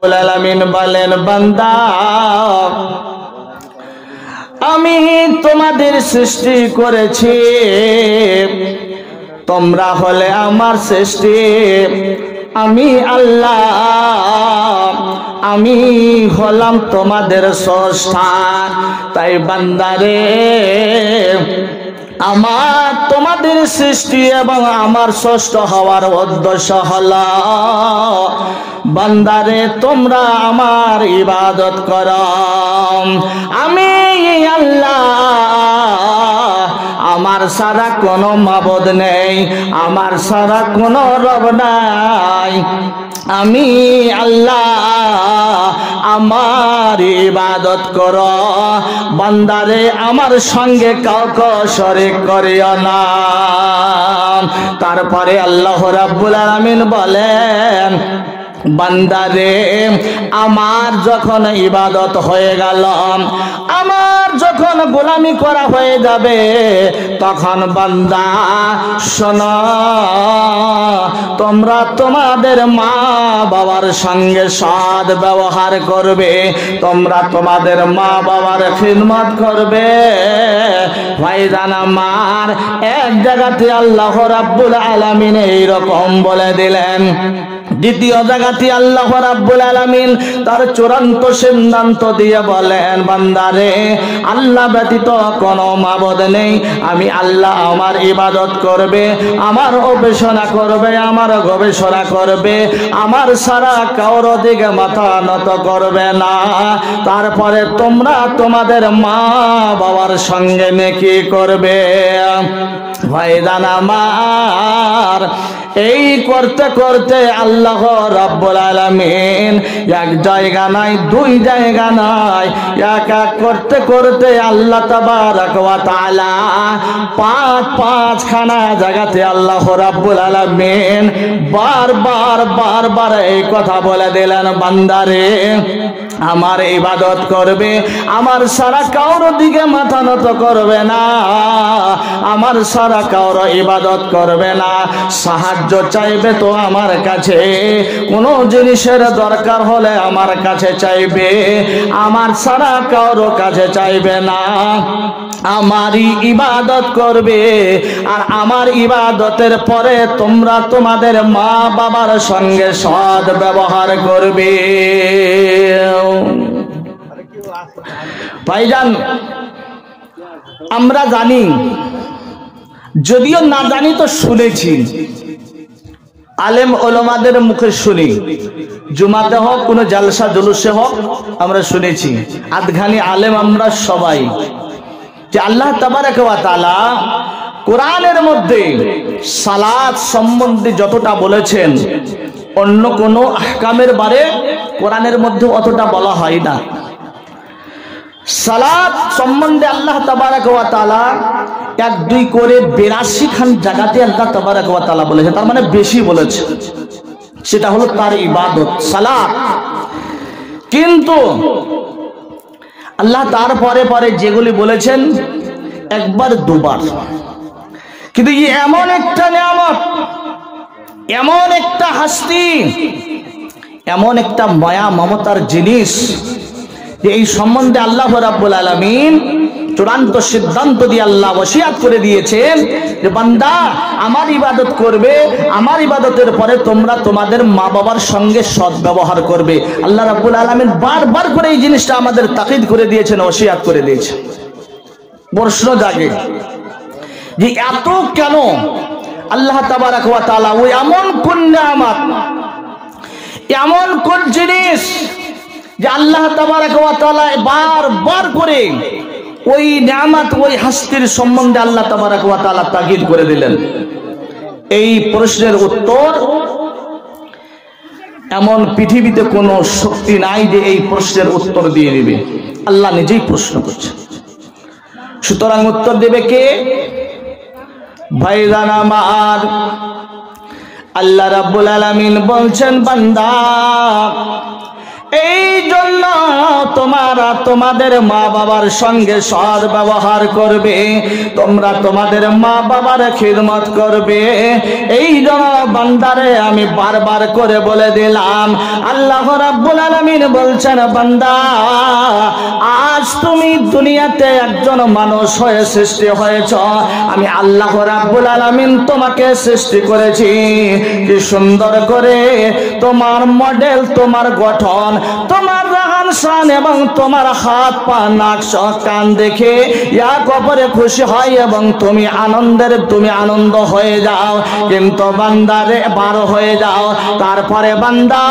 রব্বুল আলামিন বলেন, বান্দা আমি তোমাদের সৃষ্টি করেছি, তোমরা হলে আমার সৃষ্টি, আমি আল্লাহ, আমি হলাম তোমাদের স্রষ্টা। তাই বান্দারে, আমার তোমাদের সৃষ্টি এবং আমার স্রষ্ট হওয়ার উদ্দেশ্য হলো বান্দারে তোমরা আমার ইবাদত করো। আমি আল্লাহ, আমার ছাড়া কোনো মাবুদ নেই, আমার ছাড়া কোনো রব নাই। আমি আল্লাহ, আমার ইবাদত করো। বান্দারে আমার সঙ্গে কাউকে শরীক করিও না। তারপরে আল্লাহ রাব্বুল আলামিন বলেন, বান্দারে আমার যখন ইবাদত হয়ে গেল, আমার যখন গোলামি করা হয়ে যাবে, তখন বান্দা শোনো, তোমরা তোমাদের মা বাবার সঙ্গে সৎ ব্যবহার করবে, তোমরা তোমাদের মা বাবার খিদমত করবে। ভাইজান আমার, এক জায়গাতে আল্লাহ রাব্বুল আলামিন এইরকম বলে দিলেন, দ্বিতীয় জায়গাতে আল্লাহ রাব্বুল আলামিন তার চূড়ান্ত সিদ্ধান্ত দিয়ে বলেন, বান্দারে আল্লাহ ব্যতীত কোনো মাবুদ নেই, আমি আল্লাহ আমার ইবাদত করবে, আমার উপাসনা করবে, আমার গবেষণা করবে, আমার সারা কারোর দিকে মাথা নত করবে না। তারপরে তোমরা তোমাদের মা বাবার সঙ্গে নেকি করবে। ভাইজান আমার, এই করতে করতে আল্লাহ রাব্বুল আলামিন এক জায়গা নাই, দুই জায়গা নাই, এক এক করতে করতে আল্লাহ তাবারক ওয়া তাআলা পাঁচখানা জায়গাতে আল্লাহ রাব্বুল আলামিন বারবার এই কথা বলে দিলেন, বান্দারে আমার ইবাদত করবে, আমার সারা কারোর দিকে মাথা নত করবে না, আমার সারা কারোর ইবাদত করবে না। সাহায্য চাইবে তো আমার কাছে, কোনো জিনিসের দরকার হলে আমার কাছে চাইবে, আমার সারা কারোর কাছে চাইবে না। আমারই ইবাদত করবে, আর আমার ইবাদতের পরে তোমরা তোমাদের মা বাবার সঙ্গে সৎ ব্যবহার করবে। ভাইজান, আমরা জানি, যদিও না জানি তো শুনেছি, আলেম ওলামাদের মুখে শুনি, জুমাতে হোক কোনো জালসা জুলুসে হোক আমরা শুনেছি, আধখানি আলেম আমরা সবাই, যে আল্লাহ তাবারক ওয়া তাআলা কোরআনের মধ্যে সালাত সম্বন্ধে যতটা বলেছেন, অন্য কোনো আহকামের বারে কোরআনের মধ্যে অতটা বলা হয় না। সালাত সম্বন্ধে আল্লাহ তাবারক ওয়া তাআলা 1-2 করে 82 খান জায়গাতে আল্লাহ তাবারক ওয়া তাআলা বলেছে, তার মানে বেশি বলেছে, সেটা হলো তার ইবাদত সালাত। কিন্তু আল্লাহ তার পরে পরে যেগুলি বলেছেন একবার দুবার, কিন্তু এমন একটা নিয়ামত, এমন একটা হাস্তি, এমন একটা মায়া মমতার জিনিস, যে এই সম্বন্ধে আল্লাহ রাব্বুল আলামিন চূড়ান্ত সিদ্ধান্ত দিয়ে আল্লাহ ওসিয়াত করে দিয়েছেন যে বান্দা আমার ইবাদত করবে, আমার ইবাদতের পরে তোমরা তোমাদের মা বাবার সঙ্গে সৎ ব্যবহার করবে। আল্লাহ রাব্বুল আলামিন বারবার করে এই জিনিসটা আমাদের তাকিদ করে দিয়েছেন, ওসিয়াত করে দিয়েছেন। প্রশ্ন জাগে যে এত কেন আল্লাহ তাবারক ওয়া তাআলা ওই এমন কোন নিয়ামত, এমন কোন জিনিস যে আল্লাহ তাবারক ওয়া তাআলা বারবার করে ওই নিয়ামত, ওই হাস্তির সম্বন্ধে আল্লাহ তাবারক ওয়া তাআলা তাকিদ করে দিলেন? এই প্রশ্নের উত্তর এমন পৃথিবীতে কোনো শক্তি নাই যে এই প্রশ্নের উত্তর দিয়ে দিবে। আল্লাহ নিজেই প্রশ্ন করছেন, সুতরাং উত্তর দেবে কে? ভাইজান আমার, আল্লাহ রাব্বুল আলামিন বলছেন, বান্দা এই জন্য তোমার তোমাদের মা বাবার সঙ্গে সৎ ব্যবহার করবে, তোমরা তোমাদের মা বাবার খিদমত করবে। এই জন্য বান্দারে আমি বারবার করে বলে দিলাম, আল্লাহ রাব্বুল আলামিন বলছেন, বান্দা আজ তুমি দুনিয়াতে একজন মানুষ হয়ে সৃষ্টি হয়েছ, আমি আল্লাহ রাব্বুল আলামিন তোমাকে সৃষ্টি করেছি। কি সুন্দর করে তোমার মডেল, তোমার গঠন, তোমার রাগান শান এবং তোমার হাত পা নাক কান দেখে এক অপরে খুশি হয় এবং তুমি আনন্দ হয়ে যাও। কিন্তু বান্দারে বার হয়ে যাও, তারপরে বান্দা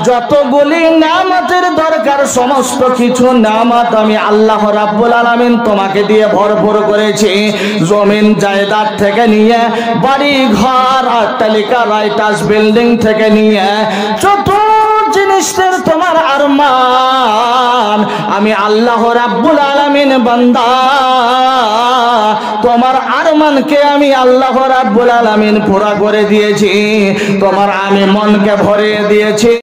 যতগুলি নিয়ামতের দরকার সমস্ত কিছু নিয়ামত আমি আল্লাহ রাব্বুল আলামিন তোমাকে দিয়ে ভরপুর করেছি। জমিন জায়দাদ থেকে নিয়ে বাড়ি ঘর অট্টালিকা রাইটাস বিল্ডিং থেকে নিয়ে যত জিনিসের তোমার আরমান আমি আল্লাহ রাব্বুল আলামিন বান্দা তোমার আরমানকে আমি আল্লাহ রাব্বুল আলামিন পুরা করে দিয়েছি, তোমার আমি মনকে ভরে দিয়েছি।